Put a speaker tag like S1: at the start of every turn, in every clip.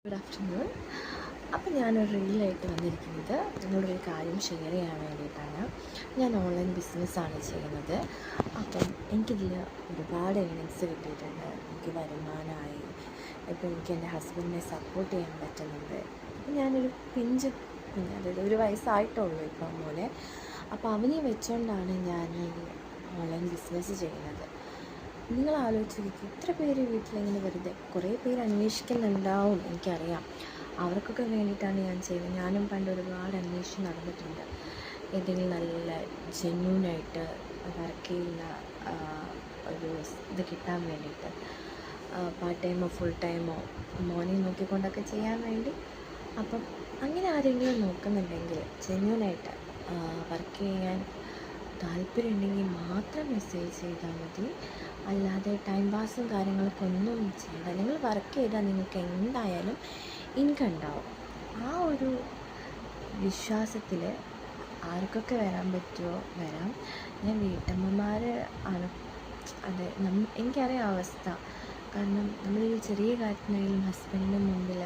S1: Good afternoon. അപ്പം ഞാനൊരു റീലായിട്ട് വന്നിരിക്കുന്നത് നിങ്ങളോടൊരു കാര്യം ഷെയർ ചെയ്യാൻ വേണ്ടിയിട്ടാണ്. ഞാൻ ഓൺലൈൻ ബിസിനസ്സാണ് ചെയ്യുന്നത്. അപ്പം എനിക്കിതിൽ ഒരുപാട് ഏണിങ്സ് കിട്ടിയിട്ടുണ്ട്. എനിക്ക് വരുമാനമായി. ഇപ്പോൾ എനിക്ക് എൻ്റെ ഹസ്ബൻഡിനെ സപ്പോർട്ട് ചെയ്യാൻ പറ്റുന്നുണ്ട്. അപ്പം ഞാനൊരു പിഞ്ച് അതായത് 1 വയസ്സായിട്ടുള്ളൂ ഇപ്പം പോലെ. അപ്പോൾ അവനെ വെച്ചുകൊണ്ടാണ് ഞാൻ ഈ ഓൺലൈൻ ബിസിനസ് ചെയ്യുന്നത്. നിങ്ങൾ ആലോചിച്ച് നോക്കി, ഇത്ര പേര് വീട്ടിലിങ്ങനെ വെറുതെ കുറേ പേര് അന്വേഷിക്കുന്നുണ്ടാവും, എനിക്കറിയാം. അവർക്കൊക്കെ വേണ്ടിയിട്ടാണ് ഞാൻ ചെയ്യുന്നത്. ഞാനും പണ്ട് ഒരുപാട് അന്വേഷിച്ച് നടന്നിട്ടുണ്ട്. ഏതെങ്കിലും നല്ല ജെന്യൂനായിട്ട് വർക്ക് ചെയ്യുന്ന ഒരു ഇത് കിട്ടാൻ വേണ്ടിയിട്ട്, പാർട്ട് ടൈമോ ഫുൾ ടൈമോ മോനെ നോക്കിക്കൊണ്ടൊക്കെ ചെയ്യാൻ വേണ്ടി. അപ്പം അങ്ങനെ ആരെങ്കിലും നോക്കുന്നുണ്ടെങ്കിൽ ജെന്യൂനായിട്ട് വർക്ക് ചെയ്യാൻ താല്പര്യമുണ്ടെങ്കിൽ മാത്രം മെസ്സേജ് ചെയ്താൽ മതി. അല്ലാതെ ടൈം പാസും കാര്യങ്ങൾക്കൊന്നും ചെയ്യണ്ട. നിങ്ങൾ വർക്ക് ചെയ്താൽ നിങ്ങൾക്ക് എന്തായാലും ഇൻകം ഉണ്ടാവും. ആ ഒരു വിശ്വാസത്തിൽ ആർക്കൊക്കെ വരാൻ പറ്റുമോ വരാം. ഞാൻ വീട്ടമ്മമാർ ആണ്. അതെ, എനിക്കറിയാം അവസ്ഥ. കാരണം നമ്മളൊരു ചെറിയ കാര്യത്തിനായാലും ഹസ്ബൻഡിൻ്റെ മുമ്പിൽ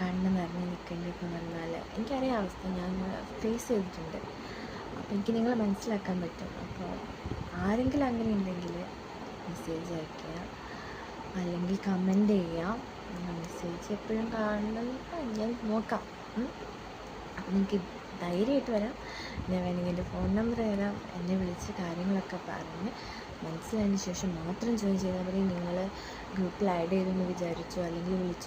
S1: കണ്ണ് നിറഞ്ഞ് നിൽക്കേണ്ടിയൊക്കെ വന്നാൽ എനിക്കറിയാം അവസ്ഥ. ഞാൻ ഫേസ് ചെയ്തിട്ടുണ്ട്. അപ്പോൾ എനിക്ക് നിങ്ങളെ മനസ്സിലാക്കാൻ പറ്റും. അപ്പോൾ ആരെങ്കിലും അങ്ങനെ ഉണ്ടെങ്കിൽ മെസ്സേജ് അയയ്ക്കുക, അല്ലെങ്കിൽ കമൻറ്റ് ചെയ്യുക. മെസ്സേജ് എപ്പോഴും കാണണം, ഞാൻ നോക്കാം. അപ്പം നിങ്ങൾക്ക് ധൈര്യമായിട്ട് വരാം. ഞാൻ വേണമെങ്കിൽ എൻ്റെ ഫോൺ നമ്പർ തരാം. എന്നെ വിളിച്ച് കാര്യങ്ങളൊക്കെ പറഞ്ഞ് മനസ്സിലായതിന് ശേഷം മാത്രം ജോയിൻ ചെയ്താൽ മതി. നിങ്ങൾ ഗ്രൂപ്പിൽ ആഡ് ചെയ്തെന്ന് വിചാരിച്ചു അല്ലെങ്കിൽ വിളിച്ചു